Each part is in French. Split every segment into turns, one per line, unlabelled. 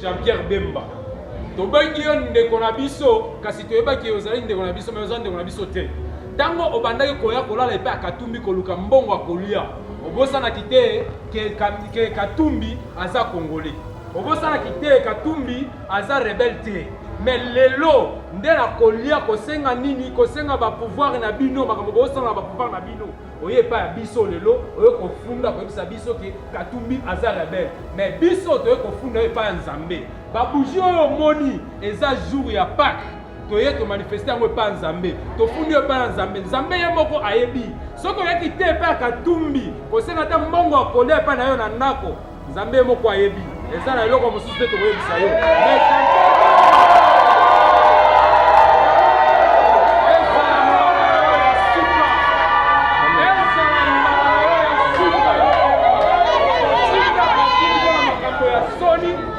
Jean-Pierre Bemba. Tobengi yo ndeko na biso kasi toyebaki ozali ndeko na biso mais ozali ndeko na biso te. Tango obandaki koya kolala epe akatumbi koluka mbongo akolia. Obosana kite ke Katumbi aza congolais. Obosana kite Katumbi aza rebelle te. Mais lelo ndela kolia kosenga nini kosenga ba pouvoir na bino makambo bosana ba pouvoir na bino. Oye pa biso lelo oye kofunda koyebisa biso ke Katumbi aza rebelle. Mais biso toye kofunda oye pa Nzambe. Ba bougie oyo moni eza jour ya Pâques. Toye to manifester yango pa Nzambe. Tofundi pa Nzambe. Nzambe ye moko ayebi. Soko yaki te pa Katumbi kosenga ta mbongo akolia pa na yo na ndako. Nzambe ye moko ayebi. Eza na eloko mosusu te tokoyebisa yo.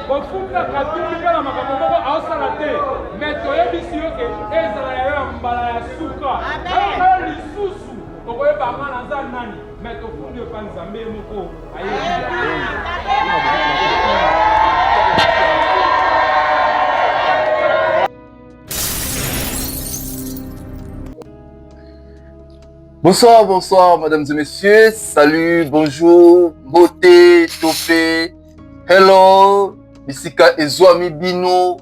Kofunga Katumbi kana makambo moko aosala te mais toyebisi yo ke ezala ya mbala ya suka amen lisusu okoyeba ngana nza nani mais tofundi yo pa Nzambe moko ayebi.
Bonsoir, bonsoir, mesdames et messieurs. Salut, bonjour, beauté, topé, hello. Bisika ezwami bino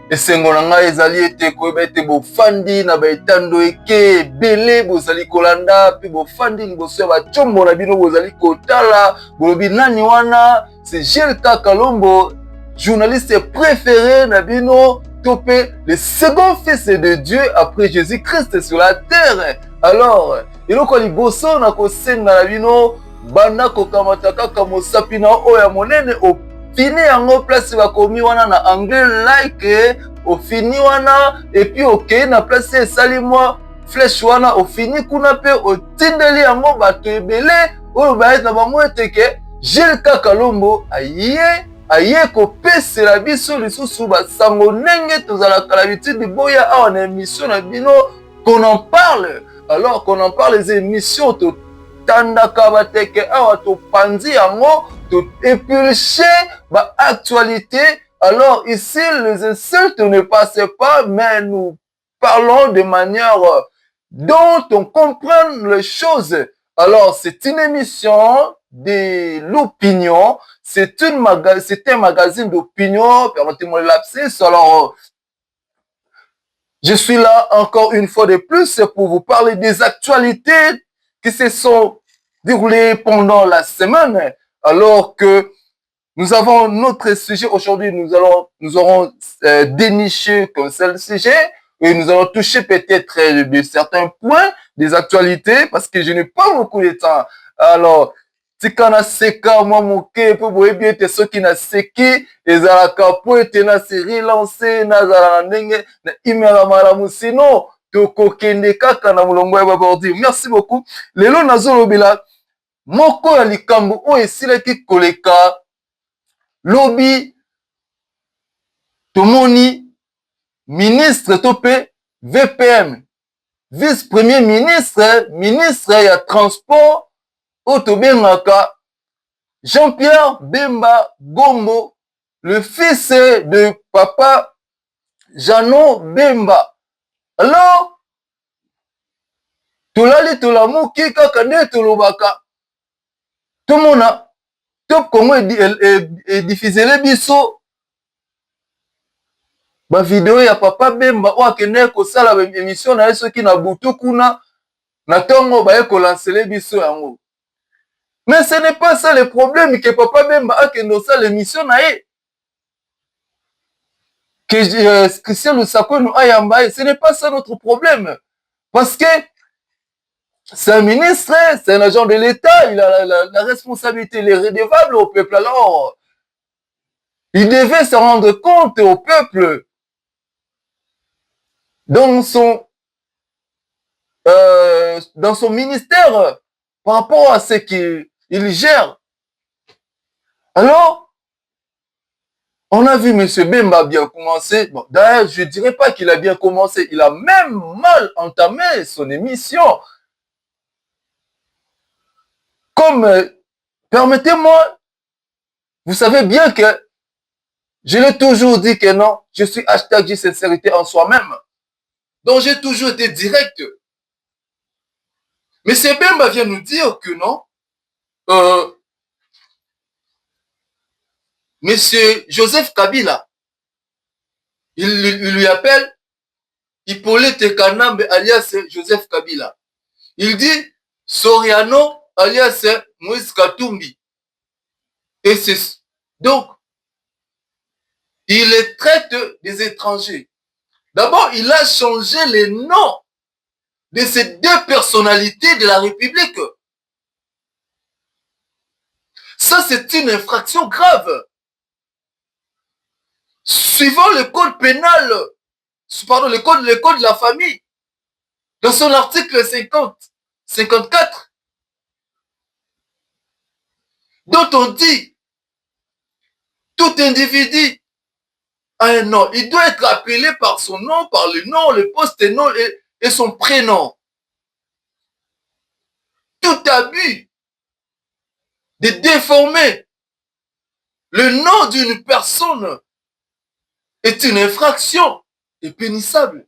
esengo na ngai ezali ete koyeba ete bofandi na baetando eke ebele bozali kolanda pe bofandi liboso ya bachombo na bino bozali kotala bolobi nani wana c'est Jelka Kalombo, journaliste préféré na bino to pe le second fils de Dieu après Jésus-Christ sur la terre. Alors eloko liboso na kosenga na bino banda kokamata kaka mosapi na oyo monene fini yango place bakomi wana na anglais like au fini wana et puis ok na place esali mwa flèche wana au fini kuna pe otindeli yango bato ebele oyo bayeta na bango ete ke Jelka Kalombo aye kopesela biso lisusu basango ndenge tozalaka l'habitude boya awa na émission na bino qu'on en parle. Alors qu'on en parle les émissions tandaka bateke awa to panzi yango to épulcher ba actualité. Alors ici les insultes ne passent pas mais nous parlons de manière dont on comprend les choses. Alors c'est une émission de l'opinion, c'est un magazine d'opinion, permettez-moi le lapsus. Alors je suis là encore une fois de plus pour vous parler des actualités qui se sont déroulées pendant la semaine. Alors que nous avons notre sujet aujourd'hui, nous aurons déniché comme c'est le sujet et nous allons toucher peut-être de certains points des actualités parce que je n'ai pas beaucoup de temps. Alors, tikana seka mwa moke po boyebi ete soki na seki ezalaka po ete na série lancé nazala na ndenge na imela malamu sino tokokende kaka na mulongo ya babordi. Merci beaucoup. Lelo nazolobela moko ya likambo oyo esilaki koleka lobi tomoni ministre to pe VPM vice-premier ministre ya transport Otobengaka Jean-Pierre Bemba Gombo, le fils de papa Jeannot Bemba. Alors, tolali tolamuki kaka nde tolobaka. Tomona Top Congo diffusé biso ba vidéo ya papa Bemba o akende ko sala ba émission na soki na butu kuna na tongo ba ko lancer biso yango. Mais ce n'est pas ça le problème que Papa Bemba a dans l'émission. Que Christian Lusako nous a yambaye. Ce n'est pas ça notre problème. Parce que c'est un ministre, c'est un agent de l'État, il a la responsabilité, il est redevable au peuple. Alors, il devait se rendre compte au peuple dans son ministère par rapport à ce qu'il gère. Alors, on a vu M. Bemba bien commencer. Bon, d'ailleurs, je ne dirais pas qu'il a bien commencé. Il a même mal entamé son émission. Comme, permettez-moi, vous savez bien que Je l'ai toujours dit que non, je suis hashtag J sincérité en soi-même. Donc j'ai toujours été direct. Mais c'est Bemba vient nous dire que non, Monsieur Joseph Kabila, il lui appelle Hippolyte Kanambe alias Joseph Kabila. Il dit Soriano alias Moïse Katumbi. Et c'est donc, il les traite des étrangers. D'abord, il a changé les noms de ces deux personnalités de la République. Ça, c'est une infraction grave. Suivant le code pénal, pardon, le code de la famille, dans son article 54, dont on dit tout individu a un nom. Il doit être appelé par son nom, par le nom, le post-nom et son prénom. Tout abus de déformer le nom d'une personne est une infraction et punissable.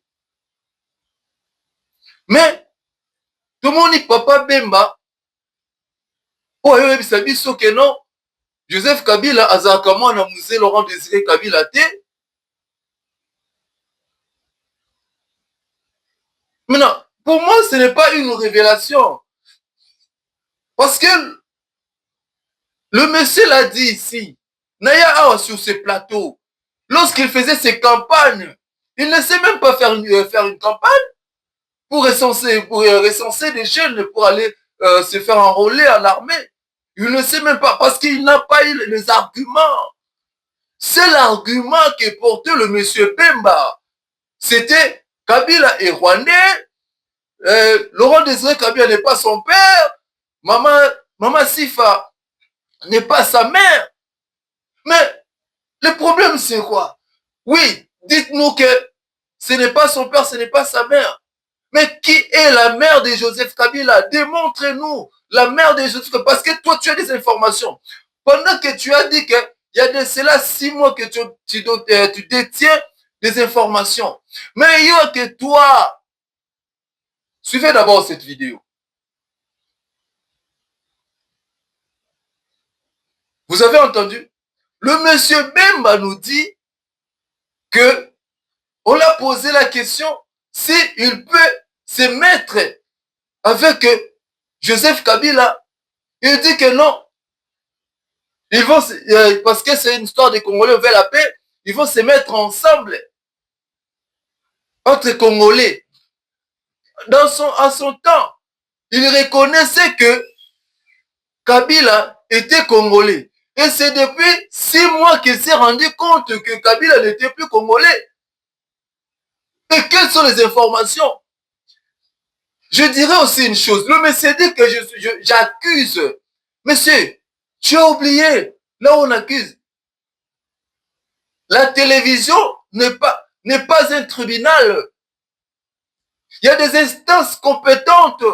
Mais, tout le monde dit Papa Bemba, oh, biso que non, Joseph Kabila azalaka mwana musée Laurent Désiré Kabila te. Maintenant, pour moi, ce n'est pas une révélation. Parce que le monsieur l'a dit ici, Naya Awa sur ce plateau, lorsqu'il faisait ses campagnes, il ne sait même pas faire une campagne pour recenser des jeunes pour aller se faire enrôler à l'armée. Il ne sait même pas parce qu'il n'a pas eu les arguments. C'est l'argument que portait le monsieur Bemba. C'était Kabila est rwandais, Laurent Désiré Kabila n'est pas son père, Maman Sifa n'est pas sa mère. Mais le problème c'est quoi? Oui, dites-nous que ce n'est pas son père, ce n'est pas sa mère. Mais qui est la mère de Joseph Kabila? Démontrez-nous la mère de Joseph Kabila. Parce que toi, tu as des informations. Pendant que tu as dit qu'il y a de cela 6 mois que tu détiens des informations. Mais il y a que toi. Suivez d'abord cette vidéo. Vous avez entendu? Le monsieur Bemba nous dit que on l'a posé la question s'il peut se mettre avec Joseph Kabila. Il dit que non. Ils vont, parce que c'est une histoire des Congolais vers la paix, ils vont se mettre ensemble entre Congolais. À son temps, il reconnaissait que Kabila était Congolais. Et c'est depuis 6 mois qu'il s'est rendu compte que Kabila n'était plus Congolais. Et quelles sont les informations? Je dirais aussi une chose. Le monsieur dit que j'accuse. Monsieur, tu as oublié, là où on accuse. La télévision n'est pas un tribunal. Il y a des instances compétentes.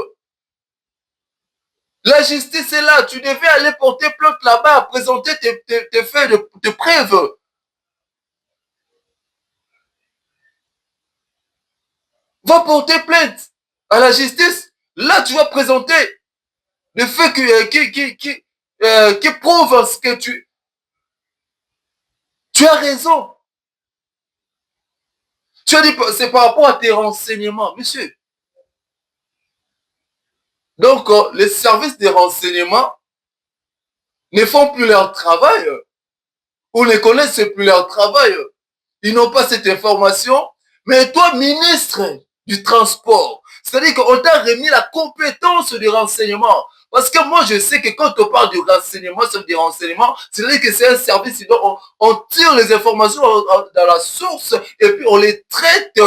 La justice est là. Tu devais aller porter plainte là-bas, présenter tes faits de preuve. Va porter plainte à la justice. Là, tu vas présenter les faits qui prouvent ce que tu as raison. Tu as dit, c'est par rapport à tes renseignements, monsieur. Donc, les services de renseignement ne font plus leur travail ou ne connaissent plus leur travail. Ils n'ont pas cette information. Mais toi, ministre du transport, c'est-à-dire qu'on t'a remis la compétence du renseignement. Parce que moi, je sais que quand on parle du renseignement, c'est-à-dire que c'est un service, on tire les informations dans la source et puis on les traite.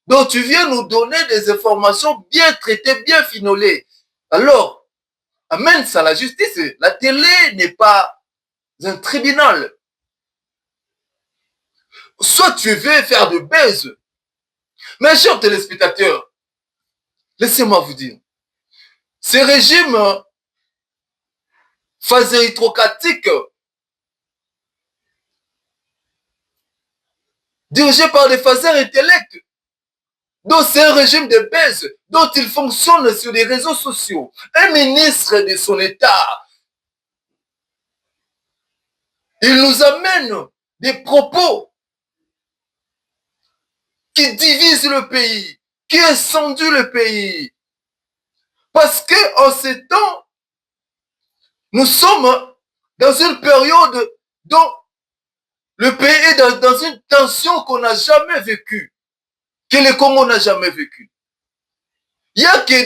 Donc, tu viens nous donner des informations bien traitées, bien finolées. Alors, amène ça à la justice. La télé n'est pas un tribunal. Soit tu veux faire de buzz. Mais chers téléspectateurs, laissez-moi vous dire, ces régimes phaséritrocratiques dirigé par des phasers intellects. Donc c'est un régime de baise dont il fonctionne sur les réseaux sociaux. Un ministre de son État, il nous amène des propos qui divisent le pays, qui incenduent le pays. Parce qu'en ces temps, nous sommes dans une période dont le pays est dans une tension qu'on n'a jamais vécue, que le Congo n'a jamais vécue. Il n'y a que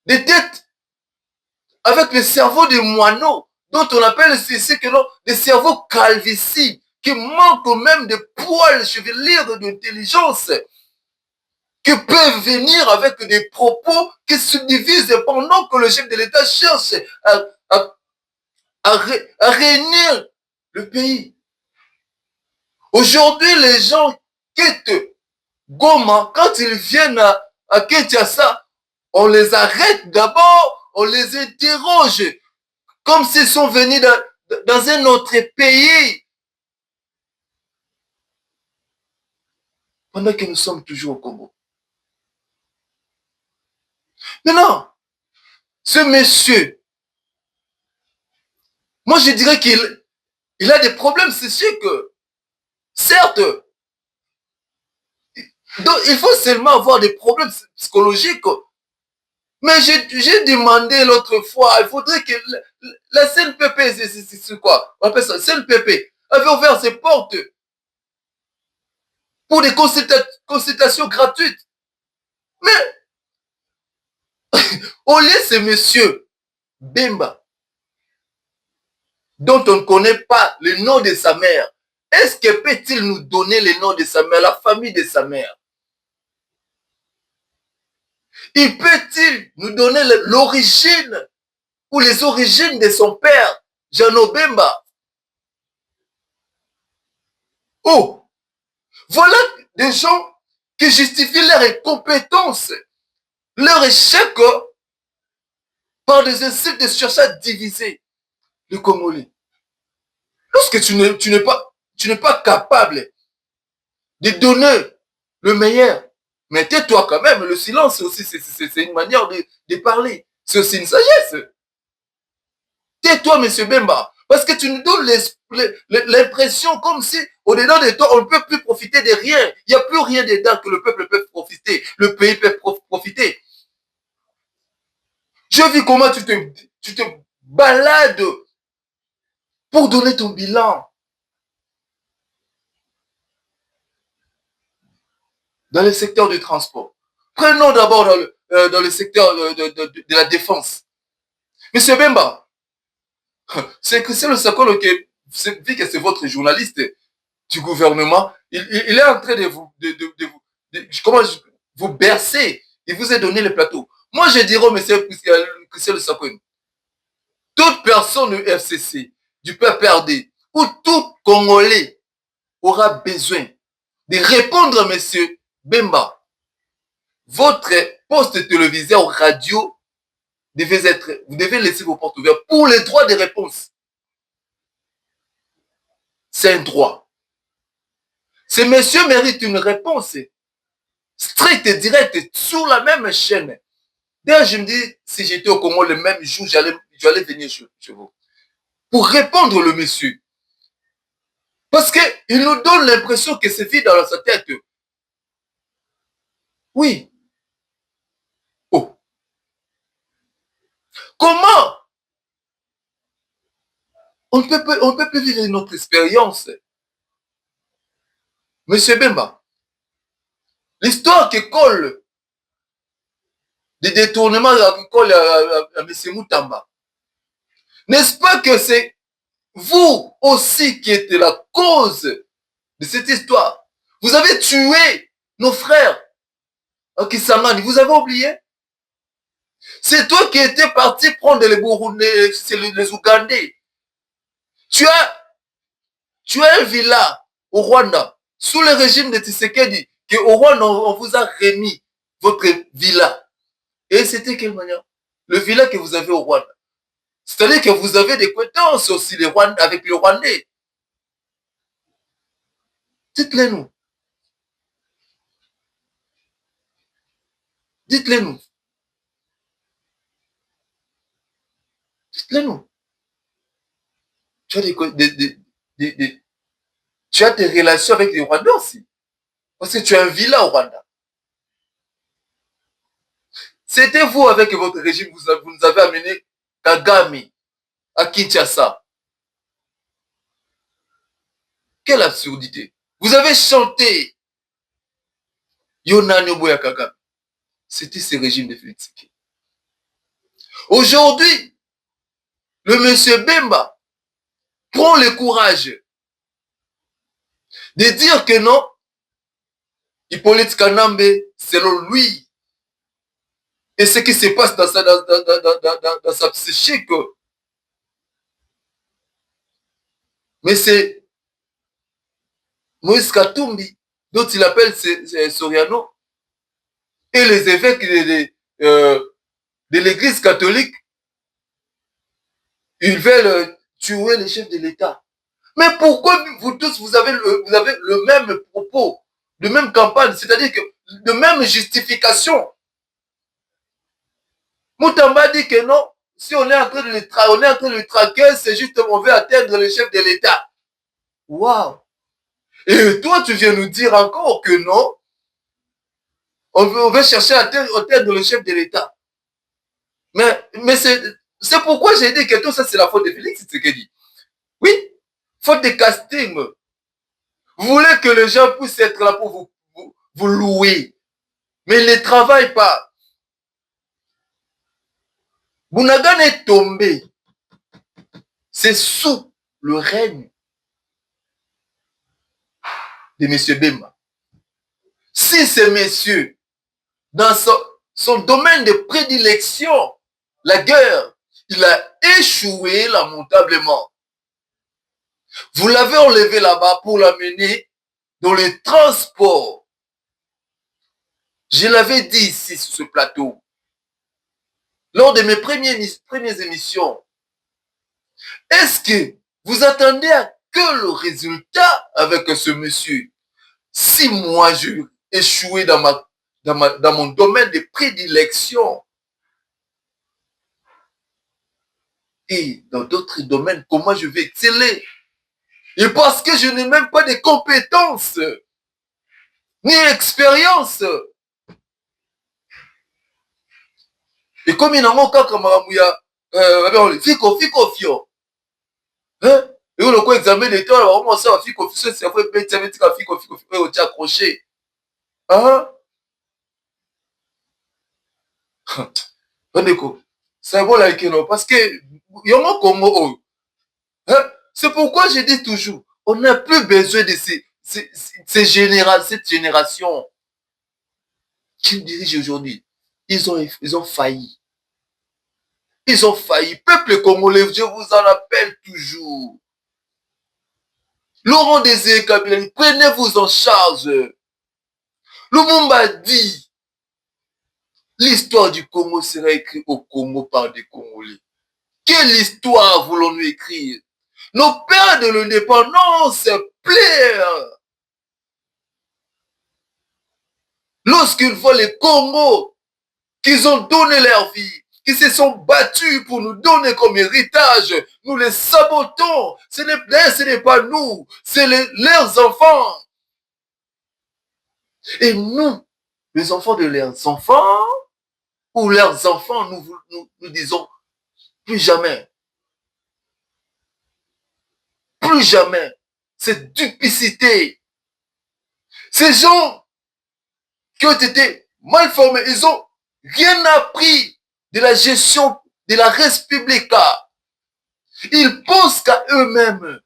des têtes avec le cerveau de moineaux, dont on appelle ceci que des cerveaux calvities, qui manquent même de poils chevelures d'intelligence, qui peuvent venir avec des propos qui se divisent pendant que le chef de l'État cherche à réunir le pays. Aujourd'hui, les gens quittent Goma, quand ils viennent à Kinshasa, on les arrête d'abord, on les interroge, comme s'ils sont venus dans un autre pays. Pendant que nous sommes toujours au Congo. Maintenant, ce monsieur, moi je dirais qu'il a des problèmes, c'est sûr que, certes, donc il faut seulement avoir des problèmes psychologiques. Mais j'ai demandé l'autre fois, il faudrait que la CNPP, c'est quoi? On appelle ça CNPP, avait ouvert ses portes pour des consultations gratuites. Mais au lieu de ce monsieur Bemba, dont on ne connaît pas le nom de sa mère, est-ce que peut-il nous donner le nom de sa mère, la famille de sa mère? Il peut-il nous donner l'origine ou les origines de son père, Jeannot Bemba? Oh, voilà des gens qui justifient leur incompétence, leur échec par des insultes de chercher à diviser le Congolais. Lorsque tu n'es pas capable de donner le meilleur, mais tais-toi quand même, le silence aussi, c'est une manière de parler. C'est aussi une sagesse. Tais-toi, monsieur Bemba, parce que tu nous donnes l'impression comme si, au-dedans de toi, on ne peut plus profiter de rien. Il n'y a plus rien dedans que le peuple peut profiter, le pays peut profiter. J'ai vu comment tu te balades pour donner ton bilan. Dans le secteur du transport. Prenons d'abord dans le secteur de la défense. Monsieur Bemba, c'est Christian Sakolo qui, vu que c'est votre journaliste du gouvernement, il est en train de vous bercer. Il vous a donné le plateau. Moi, je dirais au monsieur Christian Sakolo, toute personne du FCC, du PPRD, ou tout Congolais aura besoin de répondre à monsieur Bemba. Votre poste télévisé ou radio vous devez laisser vos portes ouvertes pour les droits de réponse. C'est un droit. Ce monsieur mérite une réponse stricte et directe sur la même chaîne. D'ailleurs, je me dis, si j'étais au Congo le même jour, j'allais venir chez vous. Pour répondre le monsieur. Parce qu'il nous donne l'impression que c'est vide dans sa tête. Oui. Oh. Comment on ne peut plus vivre notre expérience. Monsieur Bemba, l'histoire qui colle des détournements qui colle à M. Moutamba, n'est-ce pas que c'est vous aussi qui êtes la cause de cette histoire? Vous avez tué nos frères à Kisangani, vous avez oublié? C'est toi qui étais parti prendre les Burundais, les Ougandais. Tu as un villa au Rwanda, sous le régime de Tshisekedi, qu'au Rwanda, on vous a remis votre villa. Et c'était quelle manière? Le villa que vous avez au Rwanda. C'est-à-dire que vous avez des compétences aussi avec le Rwandais. Dites-le nous. Dites-le nous. Dites-le nous. Tu as tu as des relations avec les Rwandais aussi. Parce que tu as un villa au Rwanda. C'était vous avec votre régime, vous nous avez amené Kagame à Kinshasa. Quelle absurdité. Vous avez chanté Yona Noboya Kagame. C'était ce régime de Félix Tshisekedi. Aujourd'hui, le monsieur Bemba prend le courage de dire que non, Hippolyte Kanambe, selon lui, et ce qui se passe dans sa psychique, mais c'est Moïse Katumbi, dont il appelle Soriano, et les évêques de l'église catholique, ils veulent tuer les chefs de l'État. Mais pourquoi vous tous, vous avez le même propos, de même campagne, c'est-à-dire que de même justification? Moutamba dit que non, si on est en train de le traquer, c'est juste qu'on veut atteindre le chef de l'État. Waouh! Et toi, tu viens nous dire encore que non, on veut chercher à atteindre le chef de l'État. Mais c'est pourquoi j'ai dit que tout ça, c'est la faute de Félix Tshisekedi. Oui, faute de casting. Vous voulez que les gens puissent être là pour vous louer, mais ils ne travaillent pas. Bounagan est tombé. C'est sous le règne de M. Bemba. Si ces messieurs, dans son domaine de prédilection, la guerre, il a échoué lamentablement. Vous l'avez enlevé là-bas pour l'amener dans les transports. Je l'avais dit ici sur ce plateau, lors de mes premières émissions. Est-ce que vous attendez à que le résultat avec ce monsieur? Si moi j'ai échoué dans mon domaine de prédilection et dans d'autres domaines, comment je vais exceller? Et parce que je n'ai même pas de compétences ni expérience. Et comme il n'en a pas comme Fiko Fio. Hein? Et on a quoi examen d'état, on va commencer à Fiko Fio, c'est après Fiko Fio, on tient accroché. Hein? C'est bon là, parce que il y a un Congo. Hein? C'est pourquoi je dis toujours, on n'a plus besoin de cette génération qui dirige aujourd'hui. Ils ont failli. Ils ont failli. Peuple congolais, je vous en appelle toujours. Laurent Désiré Kabila, prenez-vous en charge. Lumumba dit, l'histoire du Congo sera écrite au Congo par des Congolais. Quelle histoire voulons-nous écrire? Nos pères de l'indépendance pleurent lorsqu'ils voient les Congos qu'ils ont donné leur vie, qui se sont battus pour nous donner comme héritage. Nous les sabotons. Ce n'est pas nous, c'est leurs enfants. Et nous, les enfants de leurs enfants, ou leurs enfants, nous disons, plus jamais. Plus jamais. Cette duplicité. Ces gens qui ont été mal formés, ils ont rien appris de la gestion de la République. Ils pensent qu'à eux-mêmes.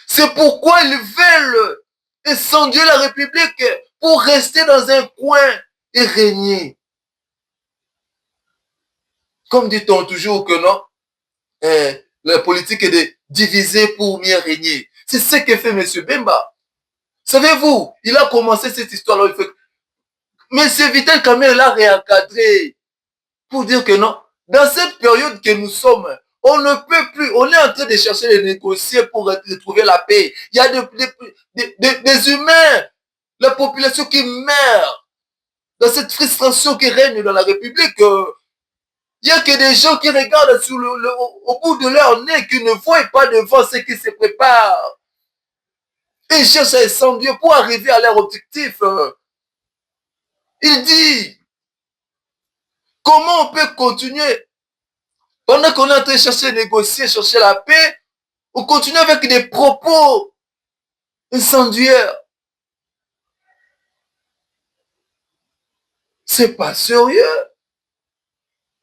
C'est pourquoi ils veulent incendier la République pour rester dans un coin et régner. Comme dit-on toujours que non, la politique est de diviser pour mieux régner. C'est ce que fait M. Bemba. Savez-vous, il a commencé cette histoire-là. Mais c'est Vital Kamerhe l'a réencadré pour dire que non, dans cette période que nous sommes, On ne peut plus. On est en train de chercher de négocier pour retrouver la paix. Il y a des humains, la population qui meurt dans cette frustration qui règne dans la République. Il n'y a que des gens qui regardent au bout de leur nez, qui ne voient pas devant ce qui se prépare. Ils cherchent à incendier pour arriver à leur objectif. Il dit, comment on peut continuer pendant qu'on est en train de chercher à négocier, chercher la paix, on continue avec des propos incendiaires. C'est pas sérieux.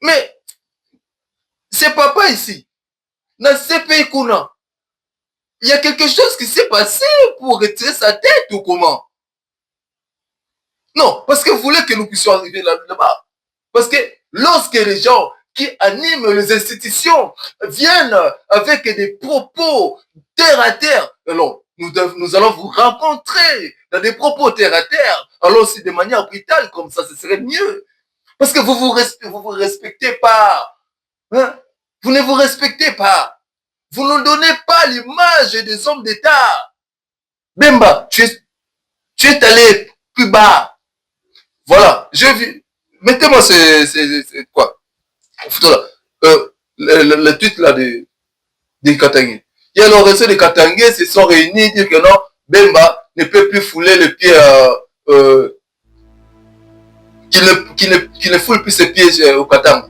Mais, c'est papa ici. Dans ce pays qu'on a, il y a quelque chose qui s'est passé pour retirer sa tête ou comment? Non, parce que vous voulez que nous puissions arriver là-bas. Parce que lorsque les gens qui animent les institutions viennent avec des propos terre à terre, alors nous allons vous rencontrer dans des propos terre à terre, alors c'est de manière brutale, comme ça, ce serait mieux. Parce que vous vous respectez pas. Hein? Vous ne vous respectez pas. Vous ne donnez pas l'image des hommes d'État. Bemba, tu es allé plus bas. Voilà, j'ai vu. Mettez-moi c'est quoi? Le tweet là des Katangais. Il y a le réseau des Katangais se sont réunis, dire que non, Bemba ne peut plus fouler le pied qu'il ne foule plus ses pieds au Katanga.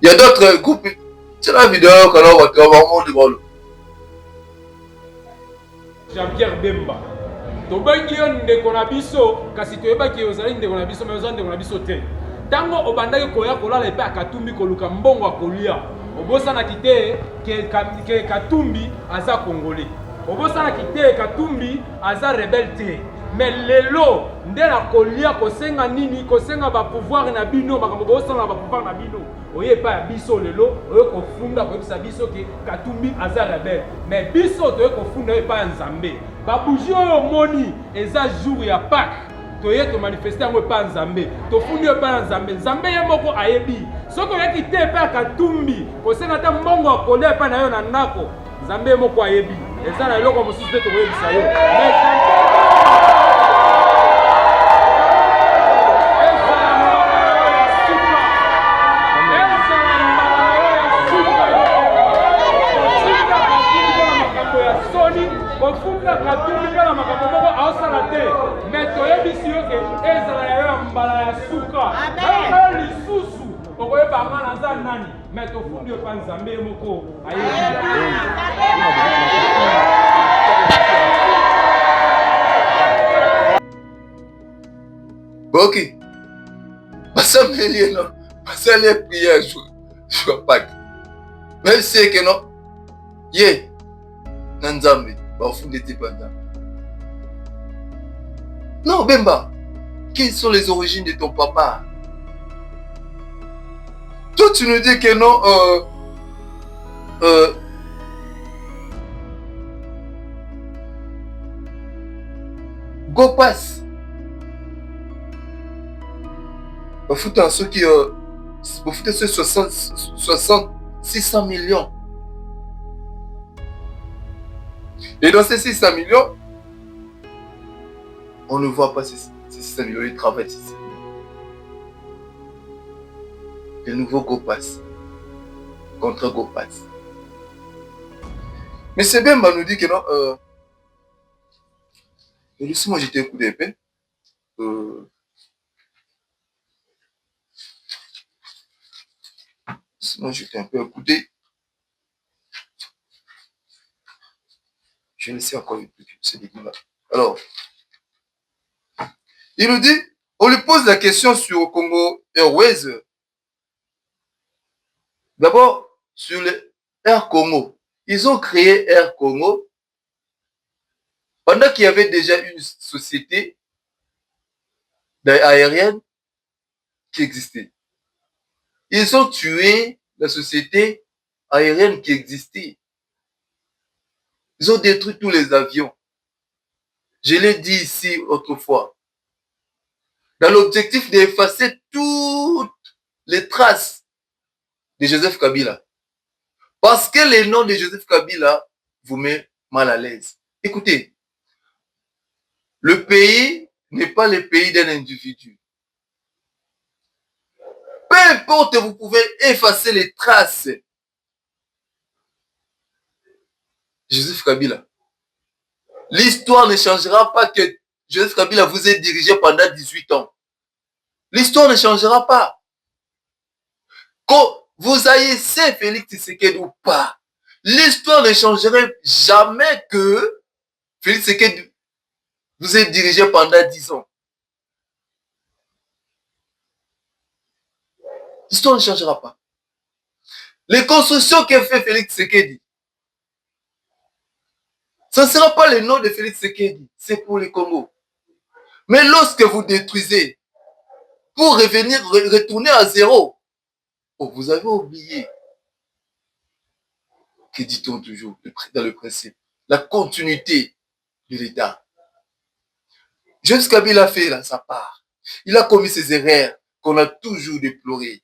Il y a d'autres groupes. C'est la vidéo qu'on va voir devant nous.
Jean-Pierre Bemba. Tobengi yo ndeko na biso kasi toyebaki ozali ndeko na biso mais ozali ndeko na biso te. Tango obandaki koya kolala epe akatumbi koluka mbongo akolia. Obosanaki te ke Katumbi aza congolais. Obosanaki te Katumbi aza rebelle te. Mais lelo nde na kolia kosenga nini kosenga ba pouvoir na bino makambo bosana ba pouvoir na bino. Oye pa biso lelo oye kofunda koyebisa biso ke Katumbi aza rebelle. Mais biso toye kofunda oye pa Nzambe. Ba bougie oyo moni eza jour ya Pâques. Toye to manifester yango pa Nzambe. Tofundi pa Nzambe. Nzambe ye moko ayebi. Soko yaki te pa Katumbi kosenga ta mbongo akolia pa na yo na ndako. Nzambe ye moko ayebi. Eza na eloko mosusu te tokoyebisa yo. Kofunga Katumbi na makambo moko aosala te. Mais toyebisi yo ke ezala ya mbala ya suka. Amen. Lisusu okoyeba nga naza nani. Mais tofundi yo pa Nzambe moko ayebi.
Ok. Basambeli non. Basali prière je pas. Même si que non. Ye. Nzambe. Non, Bemba, quelles sont les origines de ton papa? Toi, tu nous dis que non, go pass. Foutre un ceux qui, foutre ceux 600 millions. Et dans ces 600 millions, on ne voit pas ces 600 millions, ils travaillent 600 millions. Le nouveau GoPass, contre GoPass. Mais c'est bien, nous dit que non, laissez-moi jeter un coup d'épée. Laissez-moi jeter un peu un coup d'épée. Je vais laisser encore une ce là. Alors, il nous dit, on lui pose la question sur Congo Airways. D'abord, sur le Air Congo. Ils ont créé Air Congo pendant qu'il y avait déjà une société aérienne qui existait. Ils ont tué la société aérienne qui existait. Ils ont détruit tous les avions. Je l'ai dit ici autrefois. Dans l'objectif d'effacer toute les traces de Joseph Kabila. Parce que le nom de Joseph Kabila vous met mal à l'aise. Écoutez, le pays n'est pas le pays d'un individu. Peu importe, vous pouvez effacer les traces. Joseph Kabila. L'histoire ne changera pas que Joseph Kabila vous ait dirigé pendant 18 ans. L'histoire ne changera pas. Quand vous haïssez Félix Tshisekedi ou pas, l'histoire ne changerait jamais que Félix Tshisekedi vous ait dirigé pendant 10 ans. L'histoire ne changera pas. Les constructions que fait Félix Tshisekedi, ce ne sera pas le nom de Félix Tshisekedi, c'est pour le Congo. Mais lorsque vous détruisez, pour revenir, retourner à zéro, oh, vous avez oublié. Que dit-on toujours dans le principe? La continuité de l'État. Joseph Kabila a fait là, sa part. Il a commis ses erreurs qu'on a toujours déplorées.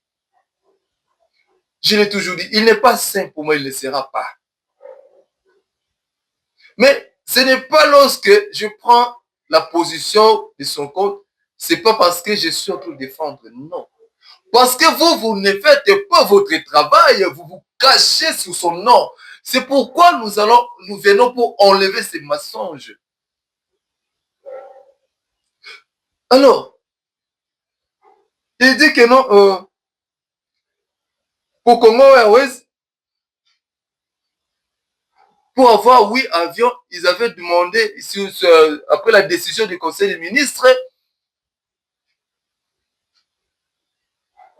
Je l'ai toujours dit, il n'est pas saint pour moi, il ne le sera pas. Mais ce n'est pas lorsque je prends la position de son compte, c'est pas parce que je suis en train de défendre, non. Parce que vous ne faites pas votre travail, vous vous cachez sous son nom. C'est pourquoi nous venons pour enlever ces mensonges. Alors, il dit que non, pour Congo Airways, pour avoir 8 avions, ils avaient demandé, après la décision du Conseil des ministres,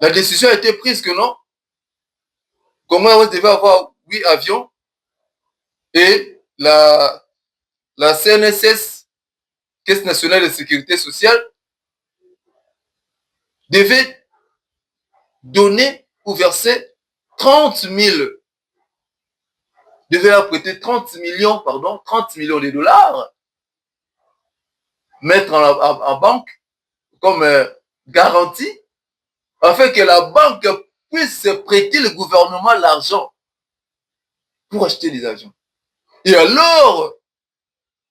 la décision a été prise que non, Congo Airways devait avoir 8 avions et la CNSS, Caisse nationale de sécurité sociale, devait donner ou verser 30 000, devait apprêter 30 millions de dollars, mettre en banque comme garantie, afin que la banque puisse prêter le gouvernement l'argent pour acheter des avions. Et alors,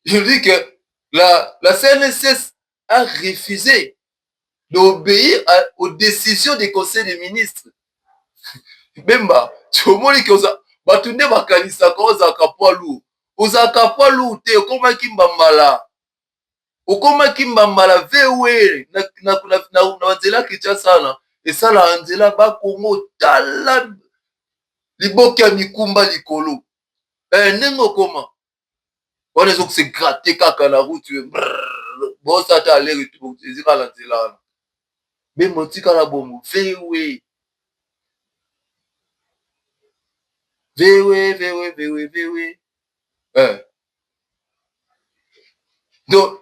il dit que la CNSS a refusé d'obéir aux décisions des conseils des ministres. Bemba, tu omoni que batunde bakanisaka ozalaka poids lourd. Ozalaka poids lourd te, okomaki mbambala. Okomaki mbambala vewe na nzela Kinshasa esala nzela bakongo tala liboki ya mikumba likolo. Ndenge okoma wana ezokuse gratte kaka na route bosata aleri ezikala nzela wana. Bemba otikala bongo vewe. VW. Donc,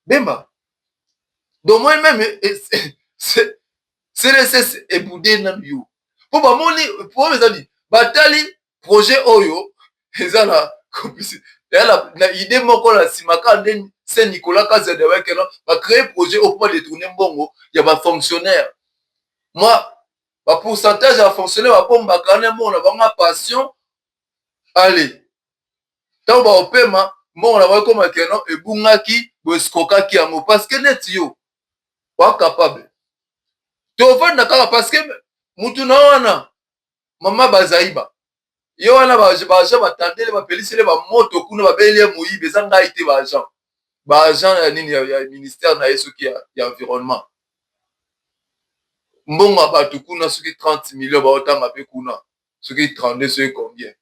Bemba. Donc, moi-même, c'est le boudé nan yo. Pour mes amis, batali projet Oyo, ils ont la idée moko la simaka c'est Nicolas Kazadewek qui a créé projet au point de tourner mbongo, il y a ba fonctionnaire. Moi, ba pourcentage à fonctionnaire ba pomba kana mo na ba passion. Allez. Tant ba opema mo na ba koma keno e bungaki bo skokaki amo parce que net yo wa capable. To vanda kaka parce que mutu na wana mama bazaiba. Yo wana ba batandele ba pelisele ba moto kuna ba belie moyibe zanga ite ba agent. Ba agent nini ya ministère na yeso ki ya environnement. Mbongo batu kuna soki 30 millions ba otanga pe kuna. Soki 32 soki combien?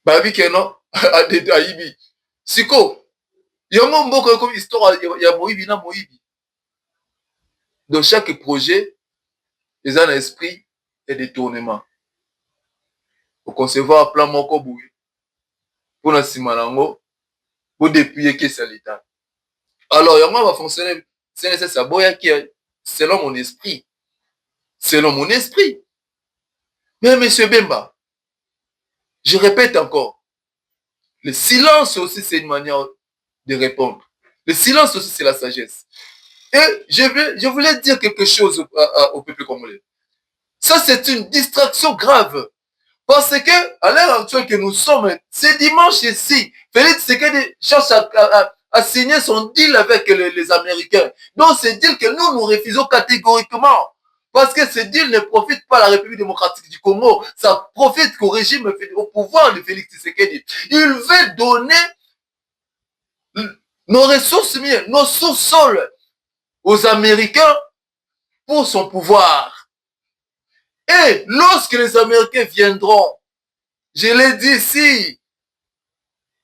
Babi keno adeta yibi. Siko yongo mboko comme histoire ya moyibi na moyibi. Dans chaque projet, ils ont un esprit et détournement. Pour concevoir un plan moko bouye. Pour na simanango, pour dépouiller que c'est l'État. Alors, yongo va fonctionner, c'est ça boya qui selon mon esprit. Selon mon esprit. Mais monsieur Bemba, je répète encore, le silence aussi c'est une manière de répondre. Le silence aussi c'est la sagesse. Et je voulais dire quelque chose au peuple congolais. Ça, c'est une distraction grave. Parce que, à l'heure actuelle que nous sommes, c'est dimanche ici. Félix Tshisekedi cherche à signer son deal avec les Américains. Donc, c'est deal que nous refusons catégoriquement. Parce que ce deal ne profite pas à la République démocratique du Congo. Ça profite au régime, au pouvoir de Félix Tshisekedi. Il veut donner nos ressources, nos sous-sols aux Américains pour son pouvoir. Et lorsque les Américains viendront, je l'ai dit ici,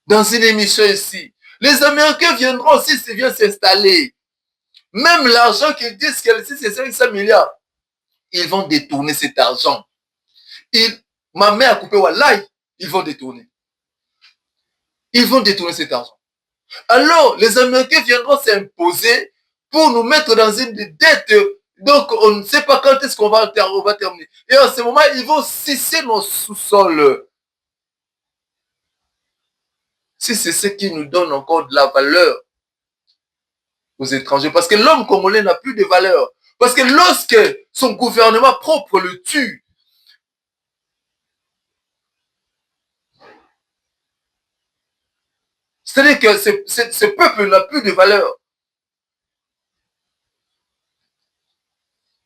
dans une émission ici, les Américains viendront aussi viennent s'installer. Même l'argent qu'ils disent que c'est 500 milliards, ils vont détourner cet argent. Ma mère a coupé Wallahi, ils vont détourner. Ils vont détourner cet argent. Alors, les Américains viendront s'imposer pour nous mettre dans une dette. Donc, on ne sait pas quand est-ce qu'on va terminer. Et en ce moment, ils vont scisser nos sous-sols. Si c'est ce qui nous donne encore de la valeur aux étrangers. Parce que l'homme congolais n'a plus de valeur. Parce que lorsque son gouvernement propre le tue, c'est-à-dire que ce peuple n'a plus de valeur.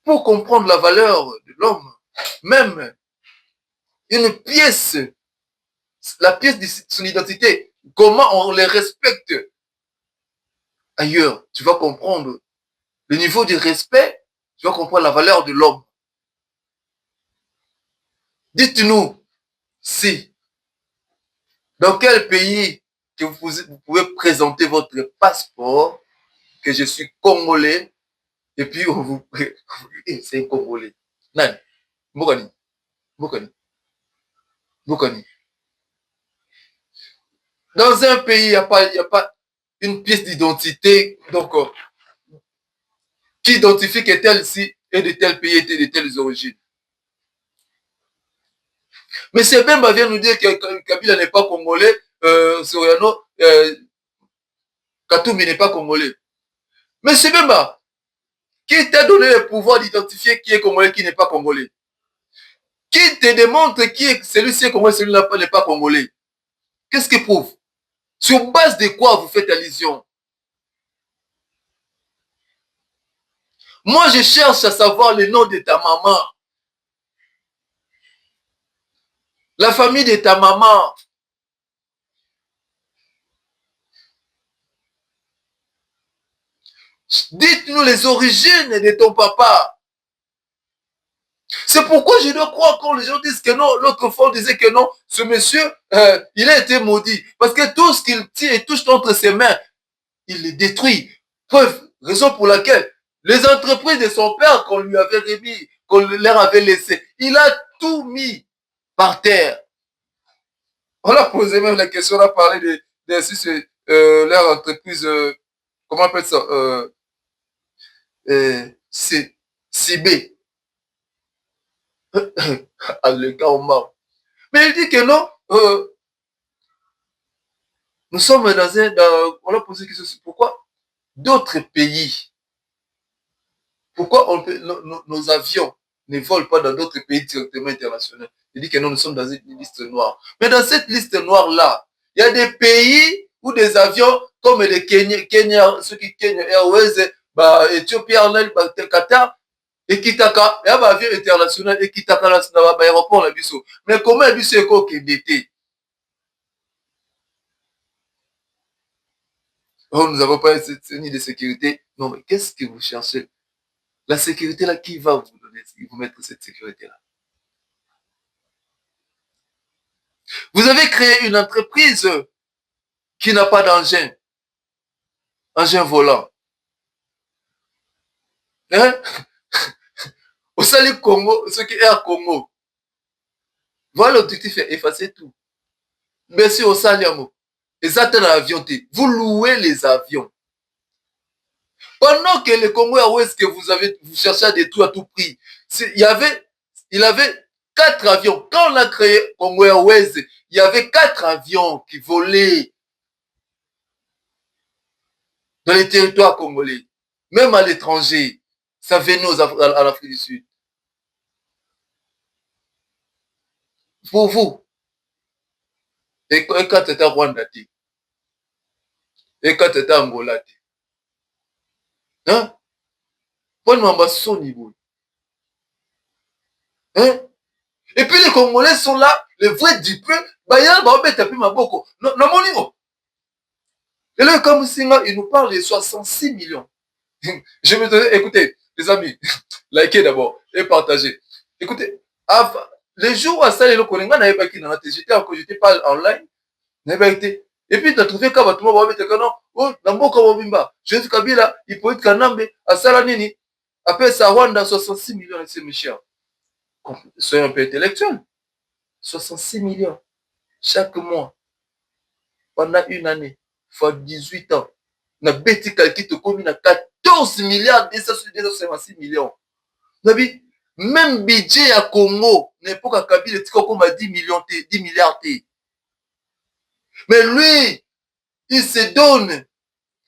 Pour comprendre la valeur de l'homme, même une pièce, la pièce de son identité, comment on les respecte ailleurs, tu vas comprendre le niveau de respect, tu vas comprendre la valeur de l'homme. Dites-nous si, dans quel pays que vous pouvez présenter votre passeport, que je suis congolais, et puis on vous... c'est congolais. Nani? Mbokani. Mbokani. Mbokani. Dans un pays, il n'y a pas une pièce d'identité, donc, qui identifie que tel ci est de tel pays et de telles origines. Mais c'est Bemba vient nous dire que Kabila n'est pas congolais, Soriano, Katumbi n'est pas congolais. Mais c'est Bemba, qui t'a donné le pouvoir d'identifier qui est congolais, qui n'est pas congolais? Qui te démontre qui est celui-ci est congolais, celui-là n'est pas congolais? Qu'est-ce qui prouve? Sur base de quoi vous faites allusion? Moi, je cherche à savoir le nom de ta maman. La famille de ta maman. Dites-nous les origines de ton papa. C'est pourquoi je dois croire quand les gens disent que non, l'autre fois on disait que non, ce monsieur, il a été maudit. Parce que tout ce qu'il tient et touche entre ses mains, il les détruit. Preuve, raison pour laquelle les entreprises de son père qu'on lui avait remis, qu'on leur avait laissé, il a tout mis par terre. On a posé même la question, on a parlé de leur entreprise, comment on appelle ça, CB. Le cas au mort. Mais il dit que non, nous sommes on a posé la question, pourquoi d'autres pays, pourquoi nos avions ne volent pas dans d'autres pays directement internationaux? Il dit que non, nous sommes dans une liste noire. Mais dans cette liste noire-là, il y a des pays où des avions comme les Kenya, ceux qui Kenya Airways, Ethiopia Airlines, Qatar, ekitaka ya ba avion international ekitaka na ba aéroport na biso. Mais comment biso ekokende te? Oh, nous n'avons pas une ni de sécurité. Non, mais qu'est-ce que vous cherchez? La sécurité là, qui va vous donner, vous mettre cette sécurité là? Vous avez créé une entreprise qui n'a pas d'engin volant. Hein? Au Sali Congo, ce qui est Air Congo. Voilà l'objectif, effacer tout. Mais si au Saliamo, exactement l'avion, vous louez les avions. Pendant que les Congo Airways que vous cherchez à détruire à tout prix, il avait 4 avions. Quand on a créé Congo Airways, il y avait 4 avions qui volaient dans les territoires congolais. même à l'étranger. Ça venait à l'Afrique du Sud. Pour vous, et quand tu étais Rwanda, et quand tu étais Angola, hein? Pas son niveau. Hein? Et puis les Congolais sont là, les vrais du peu, et là, comme Singa, il nous parle de 66 millions. Je me disais, écoutez, les amis, likez d'abord et partagez. Écoutez, les jours où ça, le Kolinga n'avait pas quitté, j'étais pas online, n'avait pas été. Et puis, tu as trouvé qu'à tout le monde va mettre non, oh, Namboka Wabimba, Joseph Kabila, il peut être Kanambe, à Salanini, après ça, Rwanda, 66 millions, c'est mes chers. Soyons un peu intellectuels. 66 millions chaque mois pendant une année, fois 18 ans. Na beti calcul te commis na 14 milliards 256 millions. Nabi, même budget à Congo, n'importe à Kabila, comme à 10 millions, 10 milliards. Mais lui, il se donne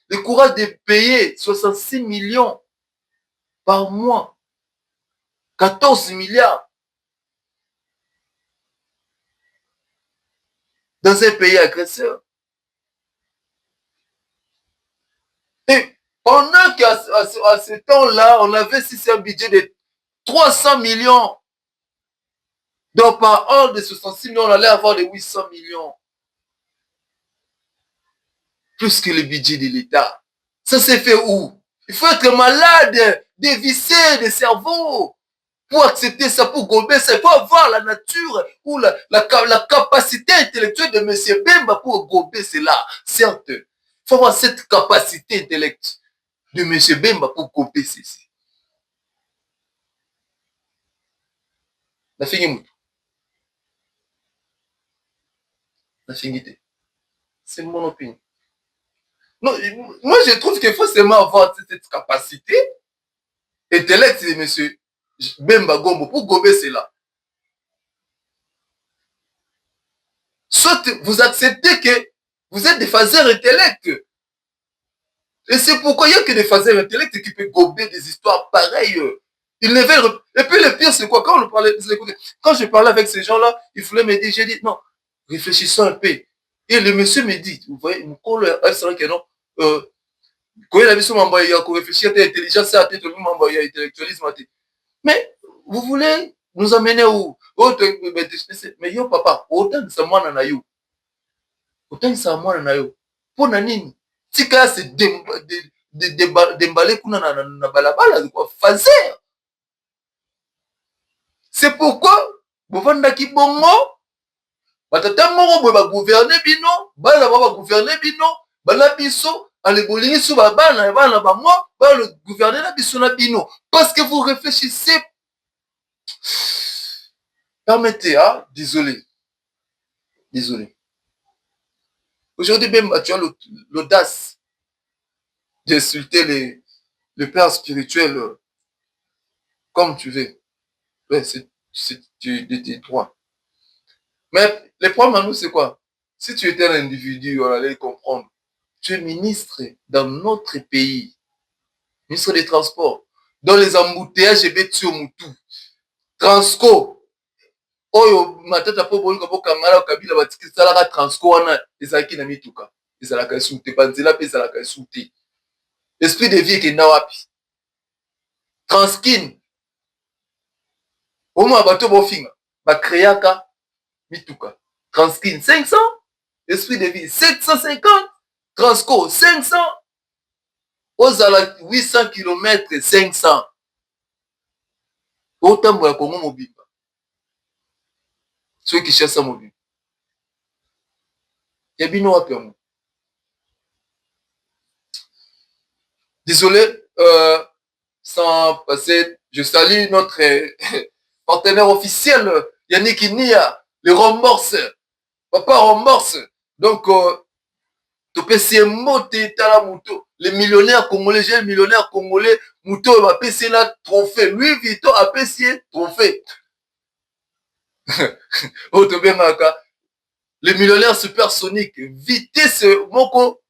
le courage de payer 66 millions par mois. 14 milliards. Dans un pays agresseur. Et pendant qu'à ce temps-là, on avait si c'est un budget de 300 millions. Donc par an de 66 millions, on allait avoir les 800 millions. Plus que le budget de l'État. Ça s'est fait où? Il faut être malade, dévissé de cerveau pour accepter ça, pour gober ça. Il faut avoir la nature ou la capacité intellectuelle de M. Bemba pour gober cela. Certes, il faut avoir cette capacité intellectuelle de M. Bemba pour gober ceci. La fini la finité. C'est mon opinion. Non, moi, je trouve qu'il faut seulement avoir cette capacité intellectuelle de M. Bemba Gombo pour gober cela. Soit vous acceptez que vous êtes des phaseurs intellectuels. Et c'est pourquoi il n'y a que des phaseurs intellectuels qui peuvent gober des histoires pareilles. Ils ne veulent... Et puis le pire, c'est quoi? Quand je parlais avec ces gens-là, ils voulaient me dire, j'ai dit, non, réfléchissons un peu. Et le monsieur me dit, vous voyez, c'est vrai que non, quand il a vu son membre, il a réfléchi à l'intelligence, à le membre, il y a intellectualisme. Mais vous voulez nous amener où? Mais yo, papa, autant de ça, moi, na yo. Autant de ça, moi, na yo. Pour nanini, si quand c'est d'emballer kuna na balabala, c'est quoi? Fazer. C'est pourquoi, vous vendez qui bongo, batata moko boye ba gouverner bino, bana ba gouverner bino, bana biso, ale bolingi sou ba bana ba moi, ba le gouverner na biso na bino. Parce que vous réfléchissez. Permettez, hein, désolé. Désolé. Aujourd'hui même, tu as l'audace d'insulter les pères spirituels comme tu veux. Ouais, c'est tes droits. Mais le problème à nous, c'est quoi? Si tu étais un individu, on allait comprendre. Tu es ministre dans notre pays. Ministre des Transports. Dans les embouteillages, et Moutou. Transco. Oyo matata po bolingo po kangala kabila batikisala transco wana ezalaki na mituka. Ezalaka esute banzela pe ezalaka esute. Esprit de vie ekenda wapi? Transkin. Omo bato bofinga bakreaka mituka. Transkin 500, esprit de vie 750, Transco 500, ozala 800 km 500. Otambola Kongo mobimba. Ceux qui cherchent ça mobile. Yabino wapi yango. Désolé, sans passer, je salue notre partenaire officiel, Yannick Nia, le remorse, papa remorse. Donc, topesi moté tala muto, les millionnaires congolais, j'ai le millionnaire congolais, muto va passer là trophée, Louis Vuitton a passé trophée. Otobengaka, les millionnaires supersoniques, vitesse moko,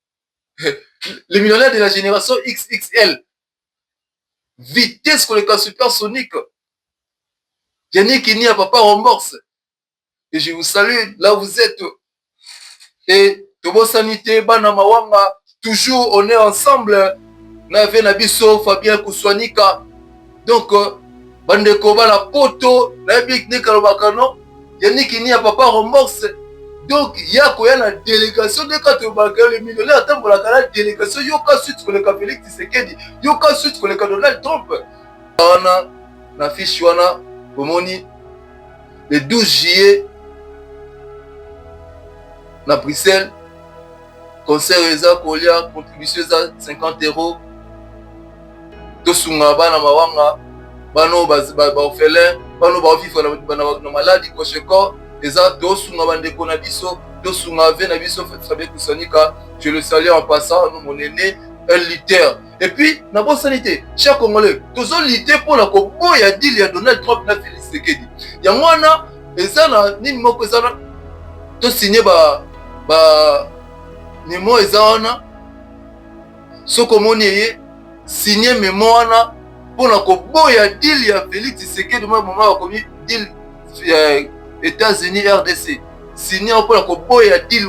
les millionnaires de la génération XXL. vitesse koleka supersonique. Yannick Ini à Papa Remorse. Et je vous salue là où vous êtes. Et Tobo Sanité, Bana Mawanga, toujours on est ensemble. Nave Nabiso, Fabien Kouswanika. Donc, Bandeko Bana Poto, Nabik Nekalobakano, Yannick Ini à Papa Remorse. Donc, il y a quoi la délégation de Katobaka, les millionnaires, attends pour la délégation, Yoka suite pour le Félix Tshisekedi, Yoka suite pour le Donald Trump. Wana, na fiche wana, Bomoni, le 12 juillet, na Bruxelles, concert Eza Kolia, contribution à 50 €. Tosunga bana mawanga, bano ba orphelin, bano ba vivre na maladie kosheko. Eza tosunga bandeko na biso, tosunga ve na biso Fabien Kouswanika. Je le salue en passant, mon aîné, un lutteur. Et puis, na bonne sanité, chers Congolais, tous ont lutté pour la Congo, il y a dit, il y a Donald Trump, na Félix Tshisekedi. Il y a moi, et ça, ni moko ça, tout signé, ni moi, et ça, ce qu'on a signé, mais moi, pour la Congo, il y a dit, il y a Félix Tshisekedi, moi, moment, comme deal, États-Unis, RDC. Signé pour la Congo, il y a dit,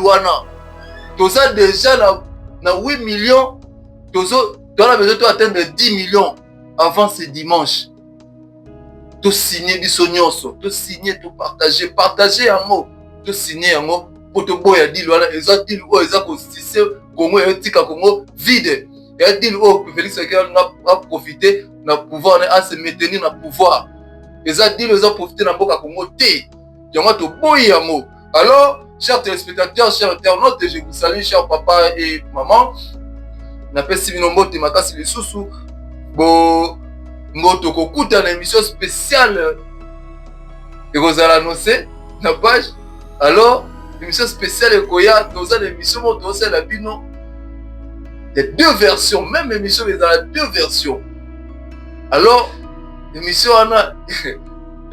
tout ça, déjà, na 8 millions, tout ça, tu as besoin d'atteindre 10 millions avant ce dimanche. Tout signer du sonyoso, tout signer, tout partager un mot, tout signer un mot pour te boire dit voilà, ils ont dit oh ils ont constitué Congo et tika Congo vide. Et a dit oh Félix Tshisekedi a profité na pouvoir à se maintenir na pouvoir. Ils ont dit ils ont profité na boka Congo té. Yango to boyer un mot. Alors, chers téléspectateurs, chers internautes, je vous salue, chers papa et maman. Napesi bino mbote makasi lisusu bo ngoto kokuta na émission spéciale ekozala annoncé na page. Alors émission spéciale ekoya toza na émission mo tosala bino de deux versions, même émission mais dans la deux versions. Alors émission wana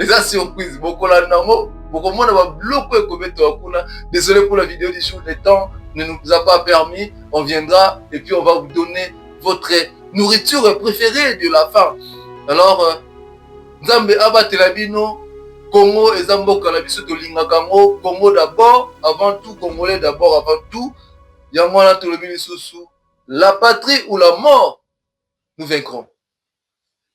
eza surprise bokola nango bokomona ba bloko ekobeto kuna. Désolé pour la vidéo du jour, le temps ne nous a pas permis, on viendra et puis on va vous donner votre nourriture préférée de la faim. Alors, Nzambe abatela bino, Congo et Zamboka la biso to lingakango, Congo d'abord, avant tout, Congolais d'abord, avant tout. Yamwana to le la patrie ou la mort, nous vaincrons.